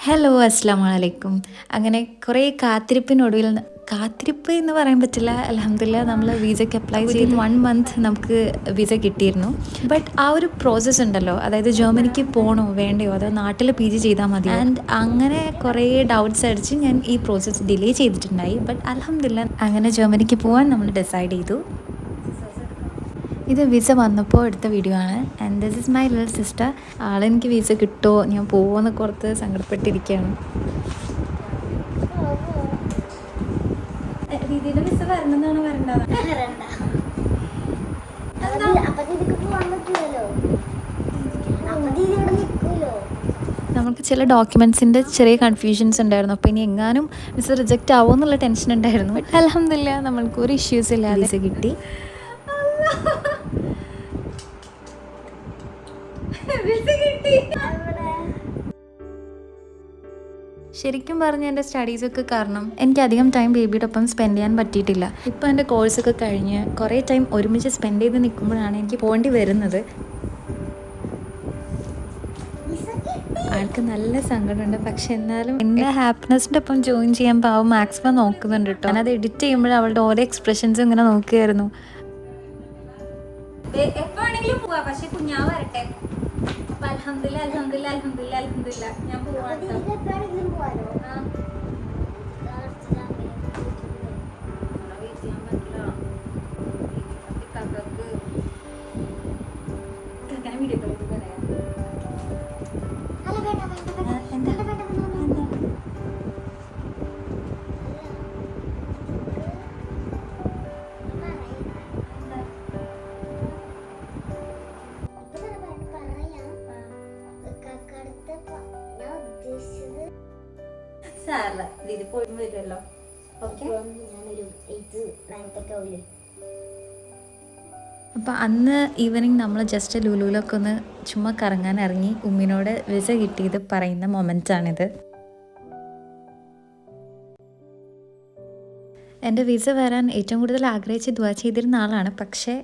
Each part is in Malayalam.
ഹലോ അസ്സാം വലൈക്കും. അങ്ങനെ കുറേ കാത്തിരിപ്പിനൊടുവിൽ കാത്തിരിപ്പ് എന്ന് പറയാൻ പറ്റില്ല, അൽഹംദുലില്ലാ നമ്മൾ വിസയ്ക്ക് അപ്ലൈ ചെയ്ത് 1 മന്ത് നമുക്ക് വിസ കിട്ടിയിരുന്നു. ബട്ട് ആ ഒരു പ്രോസസ്സ് ഉണ്ടല്ലോ, അതായത് ജർമ്മനിക്ക് പോകണോ വേണ്ടയോ അതോ നാട്ടിൽ PG ചെയ്താൽ മതിയോ, ആൻഡ് അങ്ങനെ കുറേ ഡൗട്ട്സ് അടിച്ച് ഞാൻ ഈ പ്രോസസ്സ് ഡിലേ ചെയ്തിട്ടുണ്ടായി. ബട്ട് അൽഹംദുലില്ലാ അങ്ങനെ ജർമ്മനിക്ക് പോകാൻ നമ്മൾ ഡിസൈഡ് ചെയ്തു. ഇത് വിസ വന്നപ്പോൾ എടുത്ത വീഡിയോ ആണ്. And this is my little sister. ആളെനിക്ക് വിസ കിട്ടുമോ ഞാൻ പോകുമെന്ന് കുറച്ച് സങ്കടപ്പെട്ടിരിക്കുകയാണ്. രീതിയുടെ വിസ വരണമെന്നാണ് വരേണ്ടത്. നമുക്ക് ചില ഡോക്യുമെൻറ്റ്സിൻ്റെ ചെറിയ കൺഫ്യൂഷൻസ് ഉണ്ടായിരുന്നു. അപ്പോൾ ഇനി എങ്ങാനും വിസ റിജക്റ്റ് ആവുമോ എന്നുള്ള ടെൻഷൻ ഉണ്ടായിരുന്നു. ബട്ട് അൽഹംദുലില്ലാ നമ്മൾക്ക് ഒരു ഇഷ്യൂസ് ഇല്ലാതെ വിസ കിട്ടി. ശരിക്കും പറഞ്ഞ എൻ്റെ സ്റ്റഡീസൊക്കെ കാരണം എനിക്ക് അധികം ടൈം ബേബിയുടെ ഒപ്പം സ്പെൻഡ് ചെയ്യാൻ പറ്റിയിട്ടില്ല. ഇപ്പോൾ എൻ്റെ കോഴ്സൊക്കെ കഴിഞ്ഞ് കുറേ ടൈം ഒരുമിച്ച് സ്പെൻഡ് ചെയ്ത് നിൽക്കുമ്പോഴാണ് എനിക്ക് പോകേണ്ടി വരുന്നത്. ആൾക്ക് നല്ല സങ്കടമുണ്ട്, പക്ഷെ എന്നാലും എൻ്റെ ഹാപ്പിനെസ്സിൻ്റെ ഒപ്പം ജോയിൻ ചെയ്യാൻ പാവം മാക്സിമം നോക്കുന്നുണ്ട് കേട്ടോ. ഞാനത് എഡിറ്റ് ചെയ്യുമ്പോൾ അവളുടെ ഓരോ എക്സ്പ്രഷൻസും ഇങ്ങനെ നോക്കിയായിരുന്നു. എപ്പോഴാണെങ്കിലും പോവാ, പക്ഷെ കുഞ്ഞാവ് വരട്ടെ. അൽഹംദുലില്ലാ അൽഹംദുലില്ലാ അൽഹംദുലില്ലാ അൽഹംദുലില്ലാ ഞാൻ പോവാട്ടോ. അപ്പം അന്ന് ഈവനിങ് നമ്മൾ ജസ്റ്റ് ലുലുവിലൊക്കെ ഒന്ന് ചുമ്മാ കറങ്ങാൻ ഇറങ്ങി. ഉമ്മിനോട് വിസ കിട്ടിയത് പറയുന്ന മൊമെൻ്റാണിത്. എൻ്റെ വിസ വരാൻ ഏറ്റവും കൂടുതൽ ആഗ്രഹിച്ച് ദുആ ചെയ്തിരുന്ന ആളാണ്. പക്ഷേ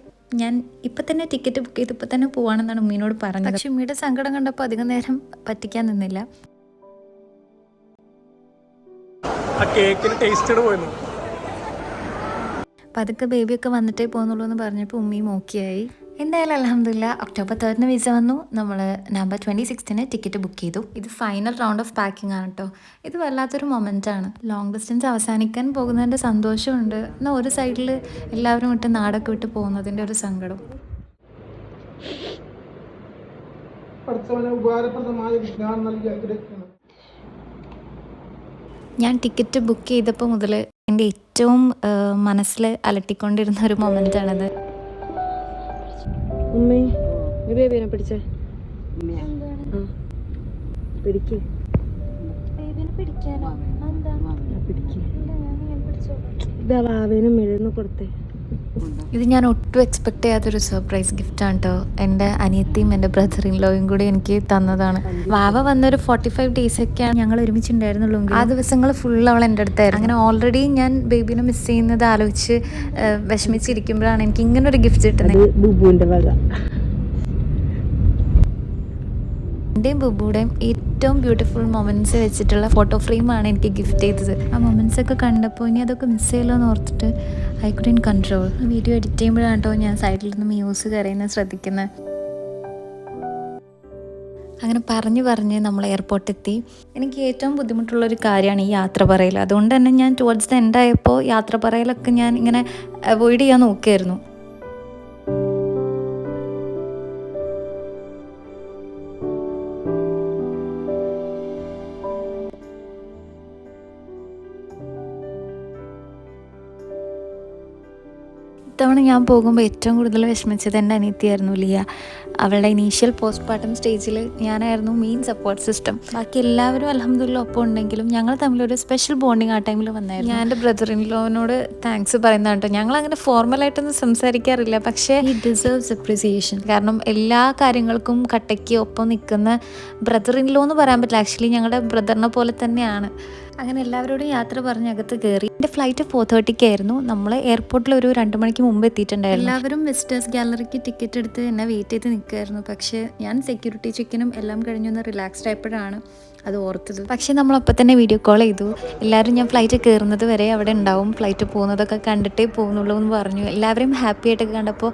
ഞാൻ ഇപ്പം തന്നെ ടിക്കറ്റ് ബുക്ക് ചെയ്ത് ഇപ്പം തന്നെ പോവാണെന്നാണ് ഉമ്മീനോട് പറഞ്ഞത്. പക്ഷെ ഉമ്മിയുടെ സങ്കടം കണ്ടപ്പോൾ അധികം നേരം പറ്റിക്കാൻ നിന്നില്ല. പതുക്കെ ബേബിയൊക്കെ വന്നിട്ടേ പോകുന്നുള്ളൂ എന്ന് പറഞ്ഞപ്പോൾ ഉമ്മിയും ഓക്കെയായി. എന്തായാലും അൽഹംദുലില്ലാ ഒക്ടോബർ 3 വിസ വന്നു. നമ്മൾ നവംബർ 26 ടിക്കറ്റ് ബുക്ക് ചെയ്തു. ഇത് ഫൈനൽ റൗണ്ട് ഓഫ് പാക്കിംഗ് ആണ് കേട്ടോ. ഇത് വല്ലാത്തൊരു മൊമെൻ്റാണ്. ലോങ് ഡിസ്റ്റൻസ് അവസാനിക്കാൻ പോകുന്നതിൻ്റെ സന്തോഷമുണ്ട്, എന്നാൽ ഒരു സൈഡിൽ എല്ലാവരും വിട്ട് നാടൊക്കെ വിട്ട് പോകുന്നതിൻ്റെ ഒരു സങ്കടം. ഞാൻ ടിക്കറ്റ് ബുക്ക് ചെയ്തപ്പോൾ മുതൽ എൻ്റെ ഏറ്റവും മനസ്സിൽ അലട്ടിക്കൊണ്ടിരുന്ന ഒരു മൊമെൻ്റാണത്. ഉമ്മേ ബേബിനെ പിടിച്ചേ, പിടിക്ക് ബാവേനും എഴുന്ന് കൊടുത്തേ. ഇത് ഞാൻ ഒട്ടും എക്സ്പെക്ട് ചെയ്യാത്തൊരു സർപ്രൈസ് ഗിഫ്റ്റാണ് കേട്ടോ. എൻ്റെ അനിയത്തിയും എൻ്റെ ബ്രദർ ഇൻ ലോയും കൂടി എനിക്ക് തന്നതാണ്. വാവ വന്നൊരു 45 ഡേയ്സൊക്കെയാണ് ഞങ്ങൾ ഒരുമിച്ചുണ്ടായിരുന്നുള്ളൂ. ആ ദിവസങ്ങൾ ഫുൾ അവൾ എൻ്റെ അടുത്തായിരുന്നു. അങ്ങനെ ഓൾറെഡി ഞാൻ ബേബീനെ മിസ് ചെയ്യുന്നത് ആലോചിച്ച് വിഷമിച്ചിരിക്കുമ്പോഴാണ് എനിക്ക് ഇങ്ങനൊരു ഗിഫ്റ്റ് കിട്ടുന്നത്. ബുബുവിൻ്റെ വക. എൻ്റെയും ബുബുയുടെയും ഏറ്റവും ബ്യൂട്ടിഫുൾ മൊമെൻറ്റ്സ് വെച്ചിട്ടുള്ള ഫോട്ടോ ഫ്രെയിമാണ് എനിക്ക് ഗിഫ്റ്റ് ചെയ്തത്. ആ മൊമെൻറ്റ്സൊക്കെ കണ്ടപ്പോൾ ഇനി അതൊക്കെ മിസ് ചെയ്യല്ലോ എന്ന് ഓർത്തിട്ട് I couldn't control. Video edit ചെയ്യുമ്പോഴാണ് കേട്ടോ ഞാൻ സൈഡിൽ നിന്ന് മ്യൂസ് കരയുന്നത് ശ്രദ്ധിക്കുന്നത്. അങ്ങനെ പറഞ്ഞ് നമ്മൾ എയർപോർട്ടെത്തി. എനിക്ക് ഏറ്റവും ബുദ്ധിമുട്ടുള്ളൊരു കാര്യമാണ് ഈ യാത്ര പറയൽ. അതുകൊണ്ട് തന്നെ ഞാൻ ടുവേർഡ്സ് ദ എൻഡ് ആയപ്പോൾ യാത്ര പറയലൊക്കെ ഞാൻ ഇങ്ങനെ അവോയ്ഡ് ചെയ്യാൻ നോക്കിയായിരുന്നു. ഇത്തവണ ഞാൻ പോകുമ്പോൾ ഏറ്റവും കൂടുതൽ വിഷമിച്ചത് എൻ്റെ അനിയത്തിയായിരുന്നു ലിയ. അവളുടെ ഇനീഷ്യൽ പോസ്റ്റ്മോർട്ടം സ്റ്റേജിൽ ഞാനായിരുന്നു മെയിൻ സപ്പോർട്ട് സിസ്റ്റം. ബാക്കി എല്ലാവരും അൽഹംദുലില്ലാ ഒപ്പം ഉണ്ടെങ്കിലും ഞങ്ങൾ തമ്മിലൊരു സ്പെഷ്യൽ ബോണ്ടിങ് ആ ടൈമിൽ വന്നായിരുന്നു. ഞാൻ എൻ്റെ ബ്രദർ ഇൻ ലോനോട് താങ്ക്സ് പറയുന്നതാണ് കേട്ടോ. ഞങ്ങൾ അങ്ങനെ ഫോർമലായിട്ടൊന്നും സംസാരിക്കാറില്ല, പക്ഷേ ഈ ഡിസേർവ്സ് അപ്രിസിയേഷൻ. കാരണം എല്ലാ കാര്യങ്ങൾക്കും കട്ടയ്ക്ക് ഒപ്പം നിൽക്കുന്ന ബ്രദർ ഇൻ ലോ എന്ന് പറയാൻ പറ്റില്ല, ആക്ച്വലി ഞങ്ങളുടെ ബ്രദറിനെ പോലെ തന്നെയാണ്. അങ്ങനെ എല്ലാവരോടും യാത്ര പറഞ്ഞ് അകത്ത് കയറി. എൻ്റെ ഫ്ലൈറ്റ് 4:30 ആയിരുന്നു. നമ്മൾ എയർപോർട്ടിൽ ഒരു 2 മണിക്ക് മുമ്പ് എത്തിയിട്ടുണ്ടായിരുന്നു. എല്ലാവരും വിസിറ്റേഴ്സ് ഗാലറിക്ക് ടിക്കറ്റ് എടുത്ത് എന്നെ വെയിറ്റ് ചെയ്ത് നിൽക്കുമായിരുന്നു. പക്ഷേ ഞാൻ സെക്യൂരിറ്റി ചെക്കിനും എല്ലാം കഴിഞ്ഞൊന്ന് റിലാക്സ്ഡ് ആയപ്പോഴാണ് അത് ഓർത്തത്. പക്ഷേ നമ്മളപ്പോൾ തന്നെ വീഡിയോ കോൾ ചെയ്തു. എല്ലാവരും ഞാൻ ഫ്ലൈറ്റ് കയറുന്നത് വരെ അവിടെ ഉണ്ടാവും, ഫ്ലൈറ്റ് പോകുന്നതൊക്കെ കണ്ടിട്ടേ പോകുന്നുള്ളൂ എന്ന് പറഞ്ഞു. എല്ലാവരെയും ഹാപ്പി ആയിട്ടൊക്കെ കണ്ടപ്പോൾ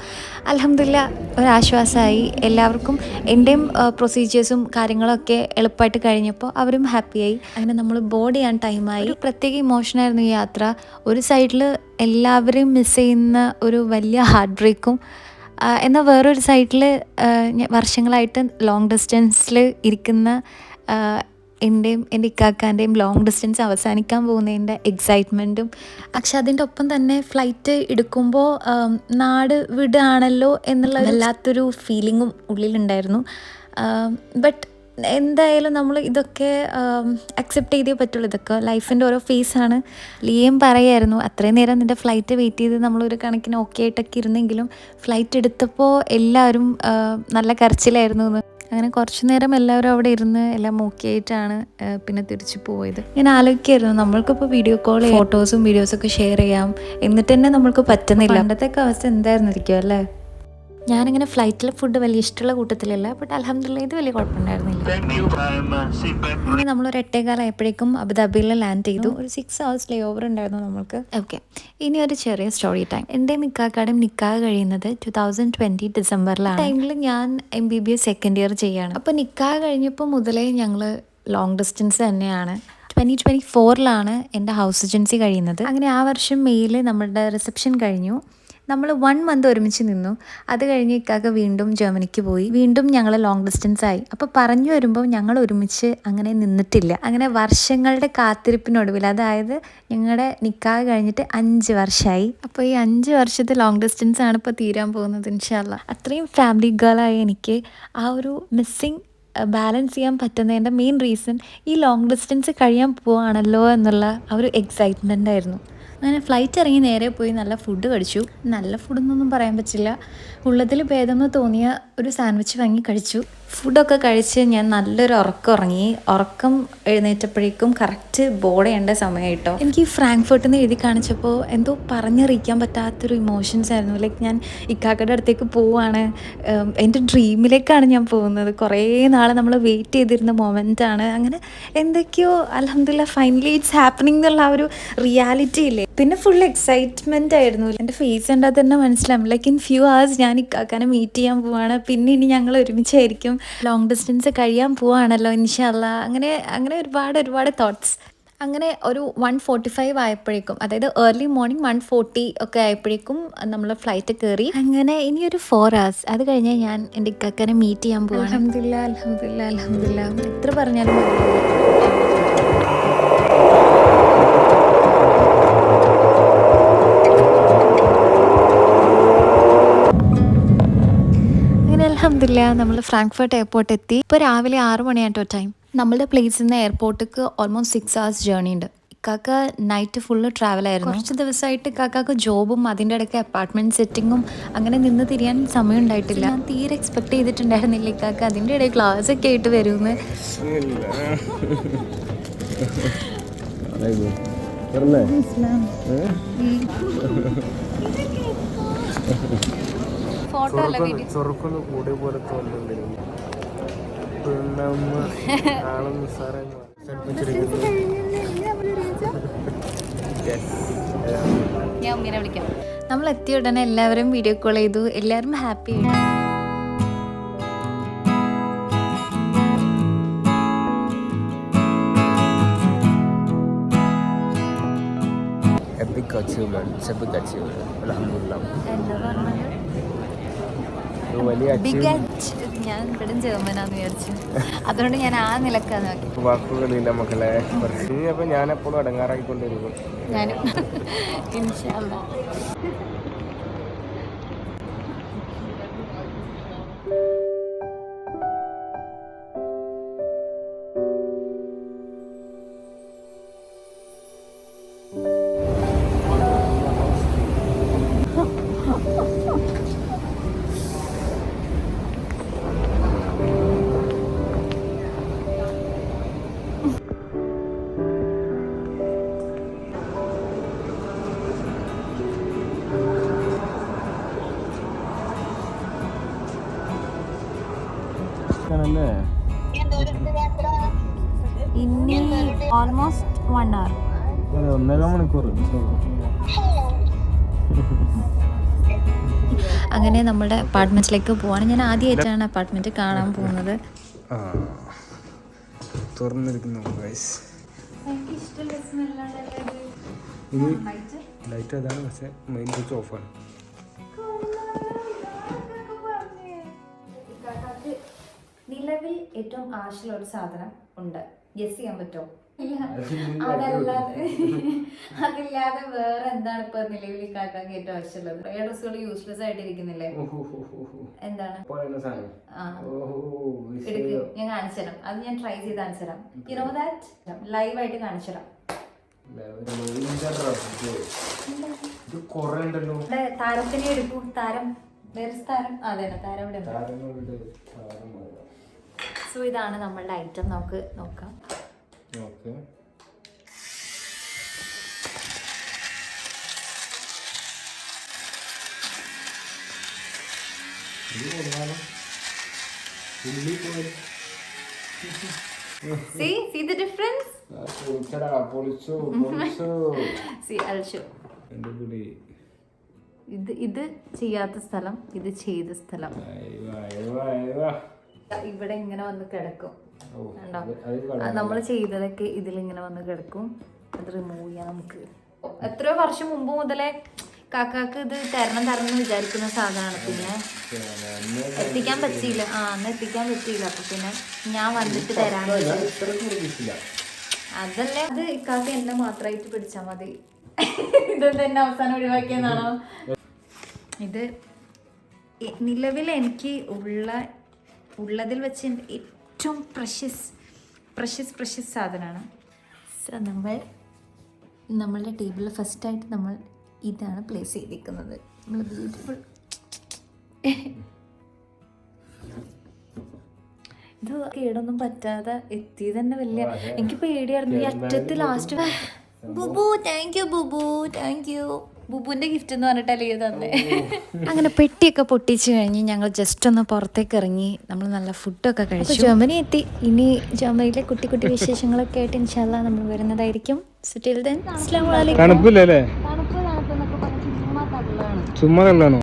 അൽഹംദുലില്ലാ ഒരാശ്വാസമായി. എല്ലാവർക്കും എൻ്റെയും പ്രൊസീജിയേഴ്സും കാര്യങ്ങളൊക്കെ എളുപ്പമായിട്ട് കഴിഞ്ഞപ്പോൾ അവരും ഹാപ്പിയായി. അങ്ങനെ നമ്മൾ ബോർഡ് ചെയ്യാൻ ടൈമായി. ഒരു പ്രത്യേക ഇമോഷനായിരുന്നു ഈ യാത്ര. ഒരു സൈഡിൽ എല്ലാവരെയും മിസ് ചെയ്യുന്ന ഒരു വലിയ ഹാർട്ട് ബ്രേക്കും, എന്നാൽ വേറൊരു സൈഡിൽ വർഷങ്ങളായിട്ട് ലോങ് ഡിസ്റ്റൻസിൽ ഇരിക്കുന്ന എൻ്റെ ഇക്കാക്കാൻ്റെയും ലോങ് ഡിസ്റ്റൻസ് അവസാനിക്കാൻ പോകുന്നതിൻ്റെ എക്സൈറ്റ്മെൻറ്റും. പക്ഷെ അതിൻ്റെ ഒപ്പം തന്നെ ഫ്ലൈറ്റ് എടുക്കുമ്പോൾ നാട് വിടുകയാണല്ലോ എന്നുള്ള വല്ലാത്തൊരു ഫീലിങ്ങും ഉള്ളിലുണ്ടായിരുന്നു. ബട്ട് എന്തായാലും നമ്മൾ ഇതൊക്കെ അക്സെപ്റ്റ് ചെയ്തേ പറ്റുള്ളൂ. ഇതൊക്കെ ലൈഫിൻ്റെ ഓരോ ഫേസാണ്. ലിയയും പറയായിരുന്നു അത്രയും നേരം നിൻ്റെ ഫ്ലൈറ്റ് വെയിറ്റ് ചെയ്ത് നമ്മളൊരു കണക്കിന് ഓക്കെ ആയിട്ടൊക്കെ ഇരുന്നെങ്കിലും ഫ്ലൈറ്റ് എടുത്തപ്പോൾ എല്ലാവരും നല്ല കരച്ചിലായിരുന്നു എന്ന്. അങ്ങനെ കുറച്ച് നേരം എല്ലാവരും അവിടെ ഇരുന്ന് എല്ലാം ഓക്കെ ആയിട്ടാണ് പിന്നെ തിരിച്ചു പോയത്. ഞാൻ ആലോചിക്കായിരുന്നു നമ്മൾക്കിപ്പോൾ വീഡിയോ കോൾ ഫോട്ടോസും വീഡിയോസൊക്കെ ഷെയർ ചെയ്യാം, എന്നിട്ട് തന്നെ നമ്മൾക്ക് പറ്റുന്നില്ല. പണ്ടത്തെയൊക്കെ അവസ്ഥ എന്തായിരുന്നിരിക്കും അല്ലേ? ഞാനിങ്ങനെ ഫ്ലൈറ്റിലെ ഫുഡ് വലിയ ഇഷ്ടമുള്ള കൂട്ടത്തിലല്ല, ബട്ട് അൽഹംദുലില്ലാ ഇത് വലിയ കുഴപ്പമുണ്ടായിരുന്നില്ല. അങ്ങനെ നമ്മളൊരു 8:15 ആയപ്പോഴേക്കും അബുദാബിയിൽ ലാൻഡ് ചെയ്തു. ഒരു 6 hours ലേ ഓവർ ഉണ്ടായിരുന്നു നമ്മൾക്ക്. ഓക്കെ, ഇനി ഒരു ചെറിയ സ്റ്റോറി ടൈം. എൻ്റെ നിക്കാക്കാടും നിക്കാഹ് കഴിയുന്നത് 2020 ഡിസംബറിലാണ്. ടൈമിൽ ഞാൻ MBBS സെക്കൻഡ് ഇയർ ചെയ്യാണ്. അപ്പോൾ നിക്കാഹ് കഴിഞ്ഞപ്പോൾ മുതലേ ഞങ്ങൾ ലോങ് ഡിസ്റ്റൻസ് തന്നെയാണ്. 2024 എൻ്റെ ഹൗസ് ഏജൻസി കഴിയുന്നത്. അങ്ങനെ ആ വർഷം മെയ്യിൽ നമ്മളുടെ റിസപ്ഷൻ കഴിഞ്ഞു. നമ്മൾ 1 month ഒരുമിച്ച് നിന്നു. അത് കഴിഞ്ഞ് ഇക്കാക്ക വീണ്ടും ജർമ്മനിക്ക് പോയി. വീണ്ടും ഞങ്ങൾ ലോങ് ഡിസ്റ്റൻസ് ആയി. അപ്പോൾ പറഞ്ഞു വരുമ്പോൾ ഞങ്ങൾ ഒരുമിച്ച് അങ്ങനെ നിന്നിട്ടില്ല. അങ്ങനെ വർഷങ്ങളുടെ കാത്തിരിപ്പിനൊടുവിൽ, അതായത് ഞങ്ങളുടെ നിക്കാഹ് കഴിഞ്ഞിട്ട് 5 വർഷമായി. അപ്പോൾ ഈ 5 വർഷത്തെ ലോങ് ഡിസ്റ്റൻസ് ആണ് ഇപ്പോൾ തീരാൻ പോകുന്നത് ഇൻഷാ അല്ലാ. അത്രയും ഫാമിലി ഗേളായ എനിക്ക് ആ ഒരു മിസ്സിങ് ബാലൻസ് ചെയ്യാൻ പറ്റുന്നതിൻ്റെ മെയിൻ റീസൺ ഈ ലോങ് ഡിസ്റ്റൻസ് കഴിയാൻ പോവാണല്ലോ എന്നുള്ള ആ ഒരു എക്സൈറ്റ്മെൻ്റ് ആയിരുന്നു. അങ്ങനെ ഫ്ലൈറ്റ് ഇറങ്ങി നേരെ പോയി നല്ല ഫുഡ് കഴിച്ചു. നല്ല ഫുഡെന്നൊന്നും പറയാൻ പറ്റില്ല, ഉള്ളതിൽ ഭേദമെന്ന് തോന്നിയ ഒരു സാൻഡ്വിച്ച് വാങ്ങി കഴിച്ചു. ഫുഡൊക്കെ കഴിച്ച് ഞാൻ നല്ലൊരു ഉറങ്ങി. ഉറക്കം എഴുന്നേറ്റപ്പോഴേക്കും കറക്റ്റ് ബോർഡ് ചെയ്യേണ്ട സമയമായിട്ടോ. എനിക്ക് ഫ്രാങ്ക്ഫർട്ടിൽ നിന്ന് എഴുതി കാണിച്ചപ്പോൾ എന്തോ പറഞ്ഞറിയിക്കാൻ പറ്റാത്തൊരു ഇമോഷൻസ് ആയിരുന്നു. ലൈക്ക് ഞാൻ ഇക്കാക്കയുടെ അടുത്തേക്ക് പോവുകയാണ്, എൻ്റെ ഡ്രീമിലേക്കാണ് ഞാൻ പോകുന്നത്. കുറേ നാൾ നമ്മൾ വെയിറ്റ് ചെയ്തിരുന്ന മൊമെൻ്റാണ്. അങ്ങനെ എന്തൊക്കെയോ അൽഹംദുലില്ലാ ഫൈനലി ഇറ്റ്സ് ഹാപ്പനിങ് എന്നുള്ള ആ ഒരു റിയാലിറ്റി ഇല്ലേ. പിന്നെ ഫുൾ എക്സൈറ്റ്മെൻ്റ് ആയിരുന്നു. എൻ്റെ ഫേസ് കണ്ടാൽ തന്നെ മനസ്സിലാവും. ലൈക്ക് ഇൻ ഫ്യൂ hours ഞാൻ ഇക്കാക്കാനെ മീറ്റ് ചെയ്യാൻ പോവാണ്. പിന്നെ ഇനി ഞങ്ങൾ ഒരുമിച്ചായിരിക്കും. ലോങ് ഡിസ്റ്റൻസ് കഴിയാൻ പോവാണല്ലോ ഇൻഷാ അല്ലാ. അങ്ങനെ ഒരുപാട് തോട്ട്സ്. അങ്ങനെ ഒരു 1:45 ആയപ്പോഴേക്കും, അതായത് ഏർലി മോർണിംഗ് 1:40 ഒക്കെ ആയപ്പോഴേക്കും നമ്മൾ ഫ്ലൈറ്റ് കയറി. അങ്ങനെ ഇനിയൊരു 4 hours അത് കഴിഞ്ഞ് ഞാൻ എൻ്റെ ഇക്കാക്കാനെ മീറ്റ് ചെയ്യാൻ പോവാണ്. അൽഹംദുലില്ലാ എത്ര പറഞ്ഞാലും അൽഹംദുലില്ലാ നമ്മൾ ഫ്രാങ്ക്ഫർട്ട് എയർപോർട്ട് എത്തി. ഇപ്പോൾ രാവിലെ 6 മണിയായിട്ടോ ടൈം. നമ്മളുടെ പ്ലേസിൽ നിന്ന് എയർപോർട്ടിലേക്ക് ഓൾമോസ്റ്റ് 6 hours ജേർണി ഉണ്ട്. ഇക്കാക്ക നൈറ്റ് ഫുള്ള് ട്രാവലായിരുന്നു. കുറച്ച് ദിവസമായിട്ട് ഇക്കാക്ക് ജോബും അതിൻ്റെ ഇടയ്ക്ക് അപ്പാർട്ട്മെൻറ്റ് സെറ്റിങ്ങും അങ്ങനെ നിന്ന് തിരിയാൻ സമയം ഉണ്ടായിട്ടില്ല. ഞാൻ തീരെ എക്സ്പെക്ട് ചെയ്തിട്ടുണ്ടായിരുന്നില്ല ഇക്കാക്ക അതിൻ്റെ ഇടയിൽ ക്ലാസ് ഒക്കെ ആയിട്ട് വരുമെന്ന്. ഫോട്ടോ അല്ല വീഡിയോ. ചൊറുക്കൊന്ന് കൂടിയ പോലെ തോന്നുന്നുണ്ടായിരുന്നു. ഞാൻ ഉമ്മീനെ വിളിക്കാം. നമ്മൾ എത്തിയ ഉടനെ എല്ലാവരും വീഡിയോ കോൾ ചെയ്തു. എല്ലാവരും ഹാപ്പി ആയിട്ട്. ഞാൻ ഇവിടെ ജർമ്മനാന്ന് വിചാരിച്ചു, അതുകൊണ്ട് ഞാൻ ആ നിലക്കാന്ന് നോക്കി. വാക്കുകളില്ല മക്കളെ. അപ്പൊ ഞാൻ എപ്പോഴും അടങ്ങാറായിക്കൊണ്ടിരിക്കും. ഞാനും ഇൻഷാ അല്ലാ. ഇനി ഓൾമോസ്റ്റ് 1 hour. 1.5 മണിക്കൂർ. അങ്ങനെ നമ്മുടെ അപ്പാർട്ട്മെന്റിലേക്ക് പോവാണ്. ഞാൻ ആദ്യമായിട്ടാണ് അപ്പാർട്ട്മെന്റ് കാണാൻ പോകുന്നത്. തുറന്നിരിക്കുന്നു ഗൈസ്. ഇത് ലൈറ്റ് അതാണ്, പക്ഷേ മെയിൻ സ്വിച്ച് ഓഫാണ്. നിലവിൽ ഏറ്റവും ആവശ്യമുള്ള ഒരു സാധനം ഉണ്ട്. ഗസ് ചെയ്യാൻ പറ്റുമോ? അതില്ലാതെ വേറെ എന്താണ് ഇപ്പൊ നിലവിൽ കാക്കാക്ക് ഏറ്റവും ആവശ്യമുള്ളത്? പഴയ ഡ്രസ്സുകൾ യൂസ്ലെസ് ആയിട്ടിരിക്കുന്നില്ലേ? എന്താണ്? എടുക്ക്, ഞാൻ കാണിച്ചു തരാം. അത് ഞാൻ ട്രൈ ചെയ്ത് കാണിച്ചു തരാം. യു നോ ദാറ്റ് ലൈവ് ആയിട്ട് കാണിച്ചു തരാം. താരത്തിനെ എടുക്കൂ. താരം വേറെ താരം. അതെ, താരം ഇവിടെ. സോ ഇതാണ് നമ്മളുടെ ഐറ്റം. നമുക്ക് നോക്കാം. Okay, See the difference? See, I'll show. ഇത് ചെയ്യാത്ത സ്ഥലം, ഇത് ചെയ്ത സ്ഥലം. ഇവിടെ ഇങ്ങനെ വന്ന് കിടക്കും. നമ്മൾ ചെയ്തതൊക്കെ ഇതിലിങ്ങനെ വന്ന് കിടക്കും. അത് റിമൂവ് ചെയ്യാം നമുക്ക്. എത്രയോ വർഷം മുമ്പ് മുതലേ കാക്കാക്ക് ഇത് തരണം എന്ന് വിചാരിക്കുന്ന സാധനമാണ്. പിന്നെ എത്തിക്കാൻ പറ്റിയില്ല. അന്ന് എത്തിക്കാൻ പറ്റിയില്ല. അപ്പൊ പിന്നെ ഞാൻ വന്നിട്ട് തരാൻ. അതല്ലേ, അത് ഇക്കാക്ക് എന്നെ മാത്രമായിട്ട് പിടിച്ചാൽ മതി. ഇതെന്താ എന്നെ അവസാനം ഒഴിവാക്കിയെന്നാണോ? ഇത് നിലവിൽ എനിക്ക് ഉള്ളതിൽ വെച്ച് ഏറ്റവും പ്രഷ്യസ് സാധനമാണ്. സോ നമ്മളുടെ ടേബിളിൽ ഫസ്റ്റായിട്ട് നമ്മൾ ഇതാണ് പ്ലേസ് ചെയ്തിരിക്കുന്നത്. നമ്മൾ ബ്യൂട്ടിഫുൾ. ഇത് കേടൊന്നും പറ്റാതെ എത്തി തന്നെ. വലിയ എനിക്ക് പേടിയായിരുന്നു. ഈ അറ്റത്ത് ലാസ്റ്റ് ബുബു താങ്ക് യു ബുബുവിന്റെ ഗിഫ്റ്റ് എന്ന് പറഞ്ഞിട്ടല്ലേ ഇത് തന്നെ. അങ്ങനെ പെട്ടിയൊക്കെ പൊട്ടിച്ചു കഴിഞ്ഞ് ഞങ്ങൾ ജസ്റ്റ് ഒന്ന് പുറത്തേക്ക് ഇറങ്ങി. നമ്മൾ നല്ല ഫുഡൊക്കെ കഴിച്ചു. ജർമ്മനി എത്തി. ഇനി ജർമ്മനിയിലെ കുട്ടി വിശേഷങ്ങളൊക്കെ ആയിട്ട് ഇൻഷാല്ലാ നമ്മൾ വരുന്നതായിരിക്കും. സോ ടിൽ ദെൻ അസ്സലാമു അലൈക്കും. തണുപ്പില്ലല്ലേ? ചുമ്മാ തള്ളാണോ?